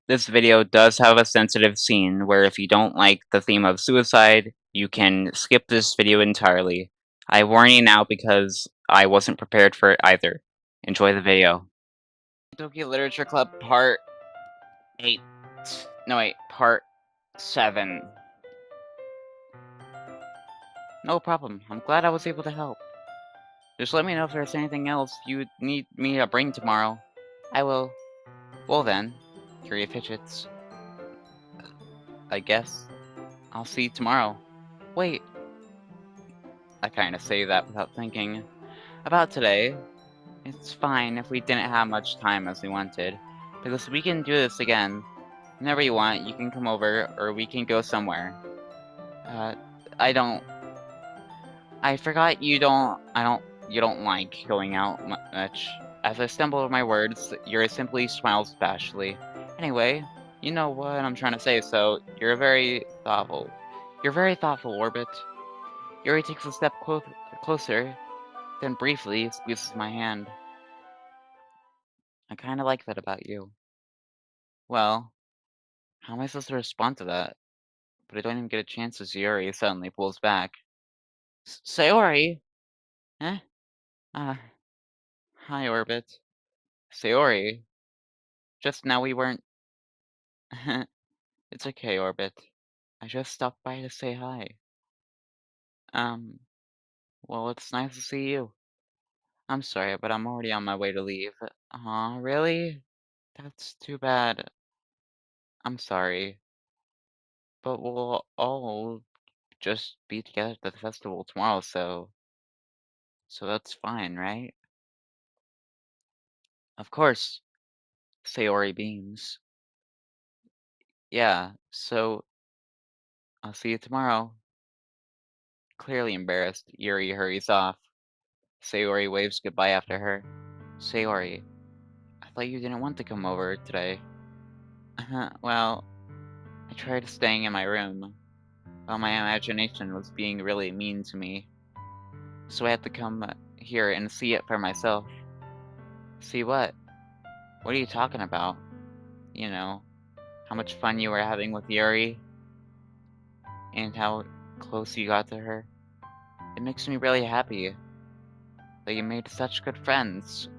This video does have a sensitive scene where if you don't like the theme of suicide, you can skip this video entirely. I warn you now because I wasn't prepared for it either. Enjoy the video. Doki Literature Club Part 8. No, wait, Part 7. No problem. I'm glad I was able to help. Just let me know if there's anything else you need me to bring tomorrow. I will. Well then, Curie fidgets. I guess. I'll see you tomorrow. Wait. I kinda say that without thinking. About today, it's fine if we didn't have much time as we wanted, because we can do this again. Whenever you want, you can come over, or we can go somewhere. Uh, I don't... I forgot you don't like going out much. As I stumble over my words, Yuri simply smiles bashfully. Anyway, you know what I'm trying to say, so you're very thoughtful. You're very thoughtful, Orbit. Yuri takes a step closer, then briefly squeezes my hand. I kinda like that about you. Well, how am I supposed to respond to that? But I don't even get a chance as Yuri suddenly pulls back. Sayori? Eh? Ah, hi, Orbit. Sayori? Just now we weren't... It's okay, Orbit. I just stopped by to say hi. Um, well, it's nice to see you. I'm sorry, but I'm already on my way to leave. Aw, really? That's too bad. I'm sorry. But we'll all just be together at the festival tomorrow, so that's fine, right? Of course, Sayori beams. Yeah, so I'll see you tomorrow. Clearly embarrassed, Yuri hurries off. Sayori waves goodbye after her. Sayori, I thought you didn't want to come over today. Well, I tried staying in my room, but my imagination was being really mean to me. So I had to come here and see it for myself. See what? What are you talking about? You know, how much fun you were having with Yuri, and how close you got to her. It makes me really happy that you made such good friends.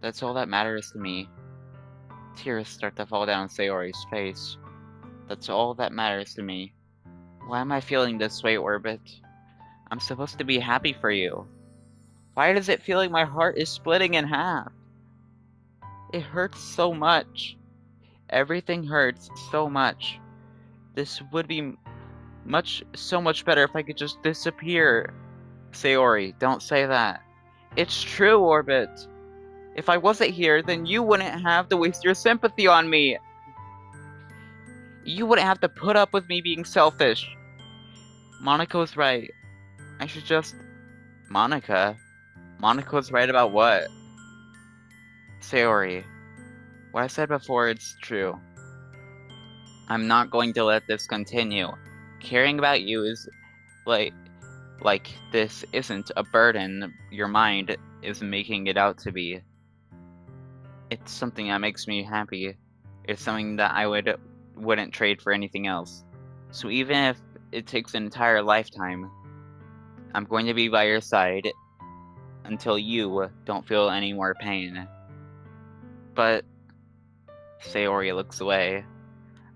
That's all that matters to me. Tears start to fall down Sayori's face. That's all that matters to me. Why am I feeling this way, Orbit? I'm supposed to be happy for you. Why does it feel like my heart is splitting in half? It hurts so much. Everything hurts so much. This would be so much better if I could just disappear. Sayori, don't say that. It's true, Orbit. If I wasn't here, then you wouldn't have to waste your sympathy on me. You wouldn't have to put up with me being selfish. Monaco's right. I should just... Monica? Monaco's right about what? Sayori, what I said before, it's true. I'm not going to let this continue. Caring about you is like this isn't a burden your mind is making it out to be. It's something that makes me happy. It's something that I wouldn't trade for anything else. So even if it takes an entire lifetime, I'm going to be by your side until you don't feel any more pain. But Sayori looks away.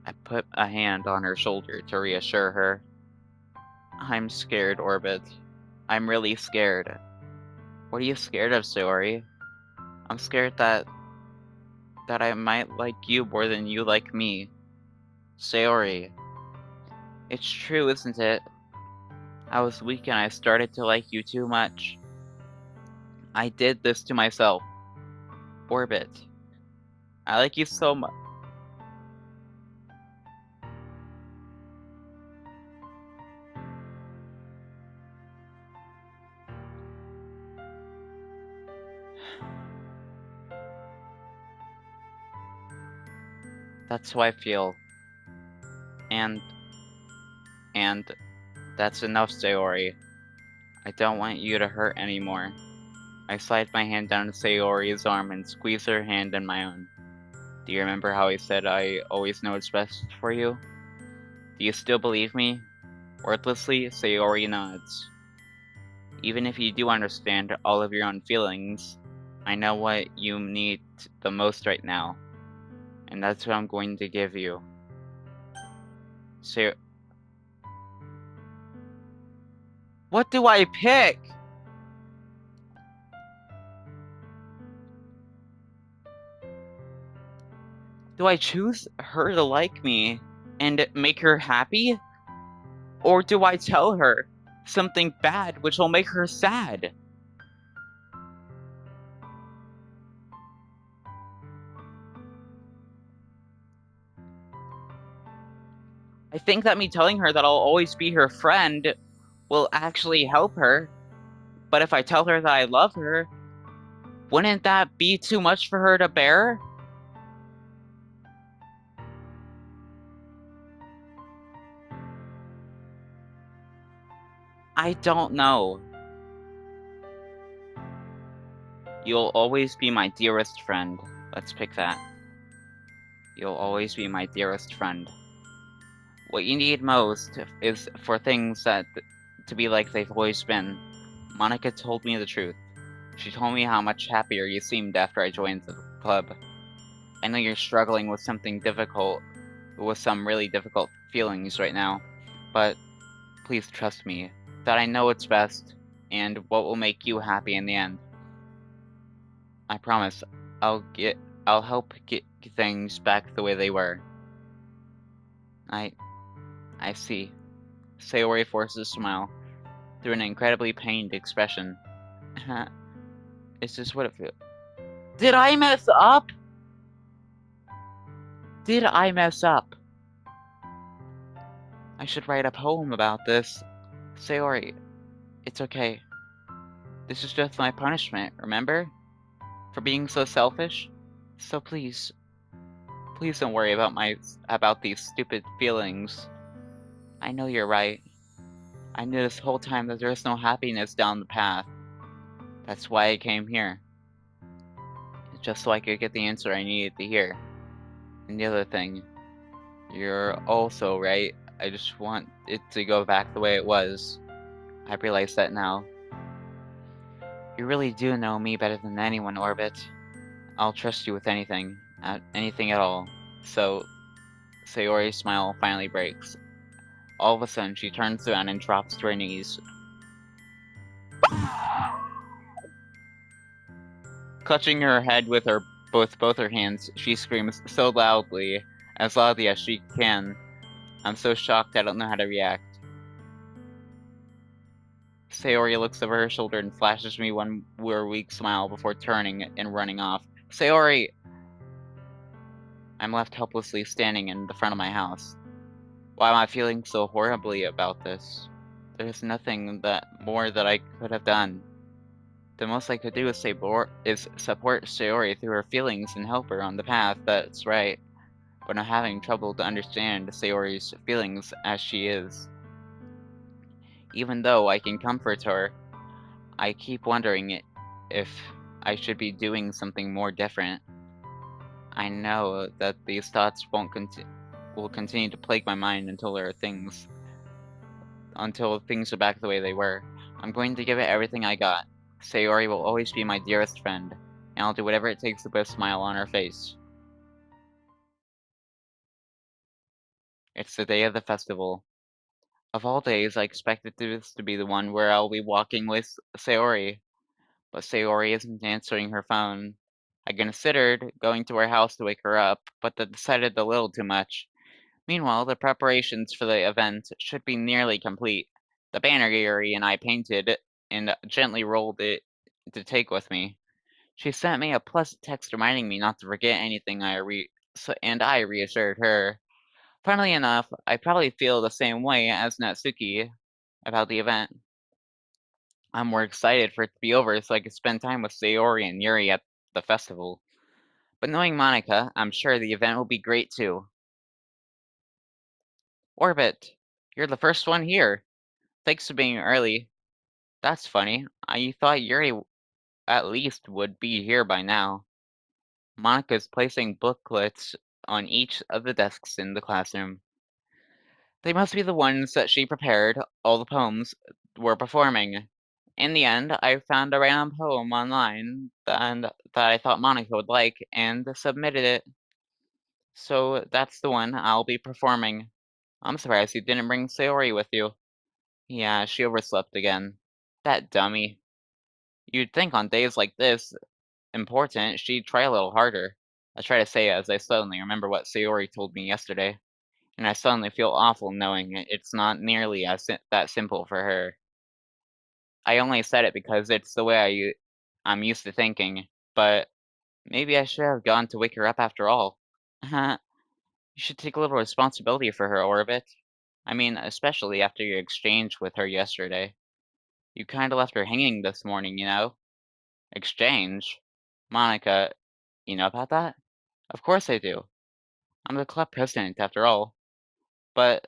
I put a hand on her shoulder to reassure her. I'm scared, Orbit. I'm really scared. What are you scared of, Sayori? I'm scared that I might like you more than you like me. Sayori. It's true, isn't it? I was weak and I started to like you too much. I did this to myself. Orbit. I like you so much. That's how I feel. And, and, that's enough, Sayori. I don't want you to hurt anymore. I slide my hand down Sayori's arm and squeeze her hand in my own. Do you remember how I said I always know what's best for you? Do you still believe me? Wordlessly, Sayori nods. Even if you do understand all of your own feelings, I know what you need the most right now, and that's what I'm going to give you. Say, what do I pick? Do I choose her to like me and make her happy? Or do I tell her something bad which will make her sad? I think that me telling her that I'll always be her friend will actually help her, but if I tell her that I love her, wouldn't that be too much for her to bear? I don't know. You'll always be my dearest friend. Let's pick that. You'll always be my dearest friend. What you need most is for things to be like they've always been. Monica told me the truth. She told me how much happier you seemed after I joined the club. I know you're struggling with something difficult, with some really difficult feelings right now, but please trust me that I know what's best and what will make you happy in the end. I promise I'll get I'll help get things back the way they were. I I see. Sayori forces a smile through an incredibly pained expression. Is this what it feels? Did I mess up? Did I mess up? I should write a poem about this. Sayori, it's okay. This is just my punishment, remember? For being so selfish? So please don't worry about these stupid feelings. I know you're right. I knew this whole time that there is no happiness down the path. That's why I came here. Just so I could get the answer I needed to hear. And the other thing, you're also right. I just want it to go back the way it was. I realize that now. You really do know me better than anyone, Orbit. I'll trust you with anything, anything at all. So, Sayori's smile finally breaks. All of a sudden, she turns around and drops to her knees. Clutching her head with both her hands, she screams so loudly as she can. I'm so shocked I don't know how to react. Sayori looks over her shoulder and flashes me one weak smile before turning and running off. Sayori! I'm left helplessly standing in the front of my house. Why am I feeling so horribly about this? There's nothing more that I could have done. The most I could do is support Sayori through her feelings and help her on the path that's right. But I'm having trouble to understand Sayori's feelings as she is. Even though I can comfort her, I keep wondering if I should be doing something more different. I know that these thoughts will continue to plague my mind until things are back the way they were. I'm going to give it everything I got. Sayori will always be my dearest friend, and I'll do whatever it takes to put a smile on her face. It's the day of the festival. Of all days, I expected this to be the one where I'll be walking with Sayori, but Sayori isn't answering her phone. I considered going to her house to wake her up, but that decided a little too much. Meanwhile, the preparations for the event should be nearly complete. The banner Yuri and I painted and gently rolled it to take with me. She sent me a pleasant text reminding me not to forget anything and I reassured her. Funnily enough, I probably feel the same way as Natsuki about the event. I'm more excited for it to be over so I can spend time with Sayori and Yuri at the festival. But knowing Monica, I'm sure the event will be great too. Orbit, you're the first one here. Thanks for being early. That's funny. I thought Yuri at least would be here by now. Monica's placing booklets on each of the desks in the classroom. They must be the ones that she prepared all the poems were performing. In the end, I found a random poem online that I thought Monica would like and submitted it. So that's the one I'll be performing. I'm surprised you didn't bring Sayori with you. Yeah, she overslept again. That dummy. You'd think on days like this, important, she'd try a little harder. I try to say it as I suddenly remember what Sayori told me yesterday, and I suddenly feel awful knowing it's not nearly that simple for her. I only said it because it's the way I'm used to thinking, but maybe I should have gone to wake her up after all. You should take a little responsibility for her, Orbit. I mean, especially after your exchange with her yesterday. You kinda left her hanging this morning, you know? Exchange? Monica, you know about that? Of course I do. I'm the club president, after all. But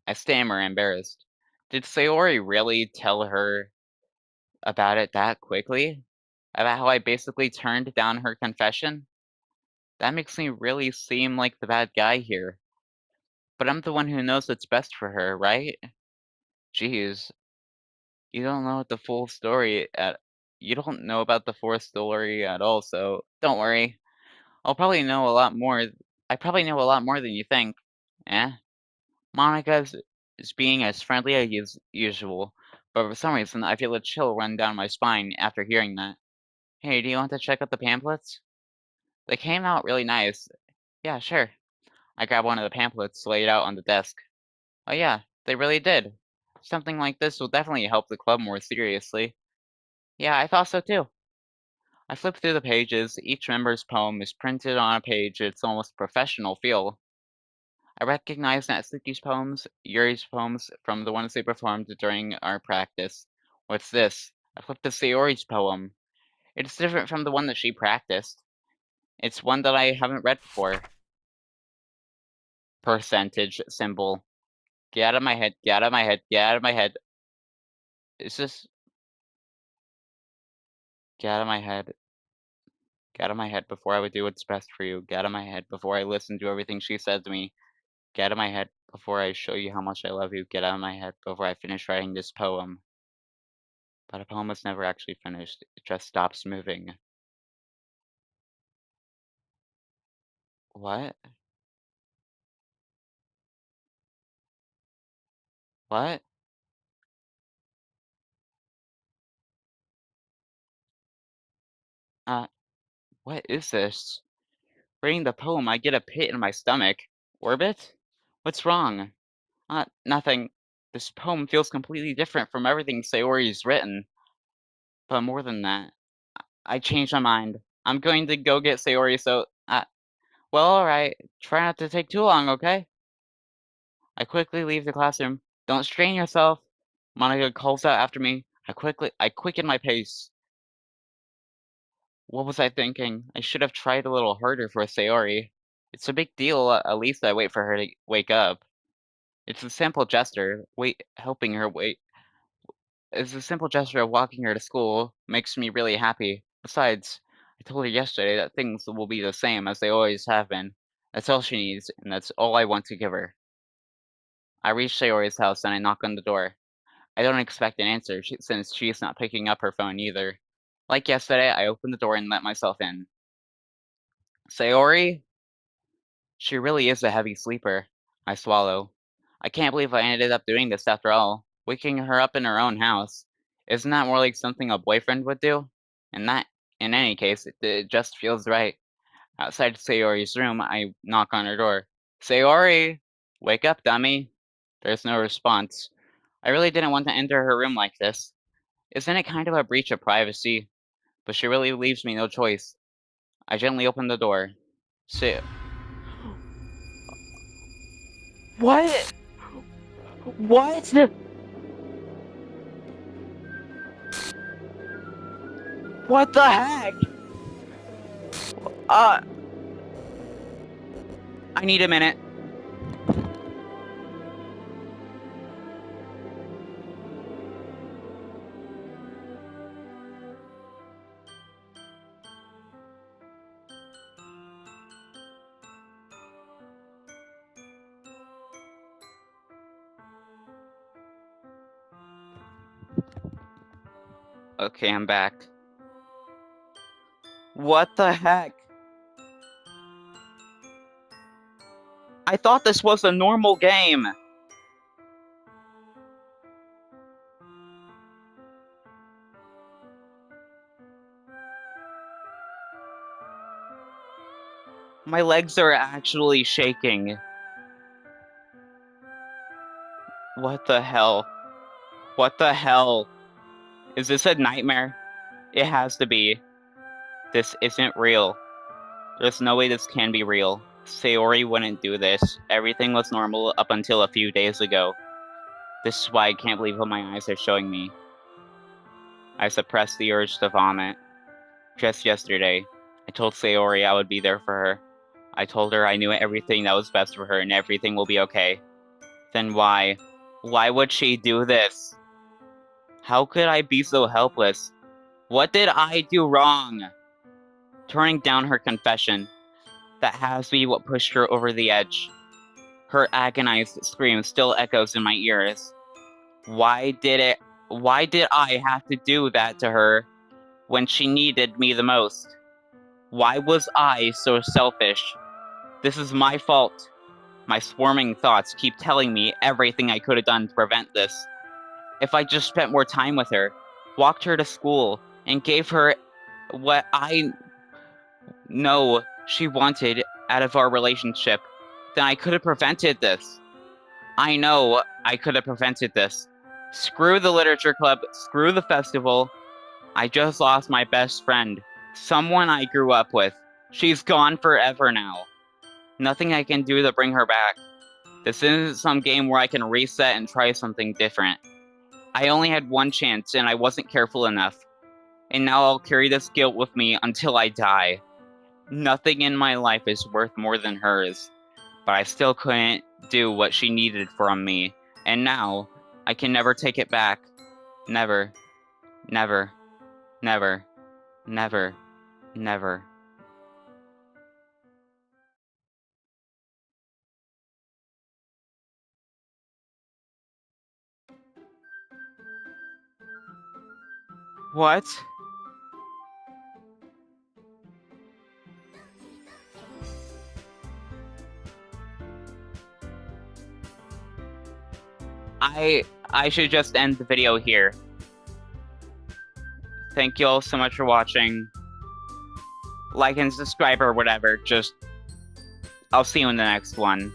I stammer, embarrassed. Did Sayori really tell her about it that quickly? About how I basically turned down her confession? That makes me really seem like the bad guy here. But I'm the one who knows what's best for her, right? Jeez, you don't know the full story at you don't know about the full story at all, so don't worry. I'll probably know a lot more. I probably know a lot more than you think. Eh? Monica is being as friendly as usual, but for some reason I feel a chill run down my spine after hearing that. Hey, do you want to check out the pamphlets? They came out really nice. Yeah, sure. I grabbed one of the pamphlets laid out on the desk. Oh yeah, they really did. Something like this will definitely help the club more seriously. Yeah, I thought so too. I flipped through the pages. Each member's poem is printed on a page. It's almost professional feel. I recognized Natsuki's poems, Yuri's poems from the ones they performed during our practice. What's this? I flipped to Sayori's poem. It's different from the one that she practiced. It's one that I haven't read before. Percentage symbol. Get out of my head, get out of my head, get out of my head. Is this... Get out of my head. Get out of my head before I would do what's best for you. Get out of my head before I listen to everything she said to me. Get out of my head before I show you how much I love you. Get out of my head before I finish writing this poem. But a poem is never actually finished. It just stops moving. What? What? Uh, what is this? Reading the poem, I get a pit in my stomach. Orbit? What's wrong? Nothing. This poem feels completely different from everything Sayori's written. But more than that, I changed my mind. I'm going to go get Sayori, so, well, alright. Try not to take too long, okay? I quickly leave the classroom. Don't strain yourself. Monica calls out after me. I quicken my pace. What was I thinking? I should have tried a little harder for Sayori. It's a big deal, at least I wait for her to wake up. It's a simple gesture, helping her wait. It's a simple gesture of walking her to school, makes me really happy. Besides, I told her yesterday that things will be the same as they always have been. That's all she needs, and that's all I want to give her. I reach Sayori's house and I knock on the door. I don't expect an answer since she's not picking up her phone either. Like yesterday, I open the door and let myself in. Sayori? She really is a heavy sleeper. I swallow. I can't believe I ended up doing this after all. Waking her up in her own house. Isn't that more like something a boyfriend would do? And that, in any case, it just feels right. Outside Sayori's room, I knock on her door. Sayori! Wake up, dummy! There's no response. I really didn't want to enter her room like this. Isn't it kind of a breach of privacy? But she really leaves me no choice. I gently open the door. Say, what? What? What the heck? Uh, I need a minute. Okay, I'm back. What the heck? I thought this was a normal game. My legs are actually shaking. What the hell? What the hell? Is this a nightmare? It has to be. This isn't real. There's no way this can be real. Sayori wouldn't do this. Everything was normal up until a few days ago. This is why I can't believe what my eyes are showing me. I suppressed the urge to vomit. Just yesterday, I told Sayori I would be there for her. I told her I knew everything that was best for her and everything will be okay. Then why? Why would she do this? How could I be so helpless? What did I do wrong? Turning down her confession. That has to be what pushed her over the edge. Her agonized scream still echoes in my ears. Why did I have to do that to her when she needed me the most? Why was I so selfish? This is my fault. My swarming thoughts keep telling me everything I could have done to prevent this. If I just spent more time with her, walked her to school, and gave her what I know she wanted out of our relationship, then I could have prevented this. I know I could have prevented this. Screw the literature club, screw the festival. I just lost my best friend, someone I grew up with. She's gone forever now. Nothing I can do to bring her back. This isn't some game where I can reset and try something different. I only had one chance and I wasn't careful enough. And now I'll carry this guilt with me until I die. Nothing in my life is worth more than hers, but I still couldn't do what she needed from me, and now I can never take it back. Never, never, never, never, never. What? I should just end the video here. Thank you all so much for watching. Like and subscribe or whatever. I'll see you in the next one.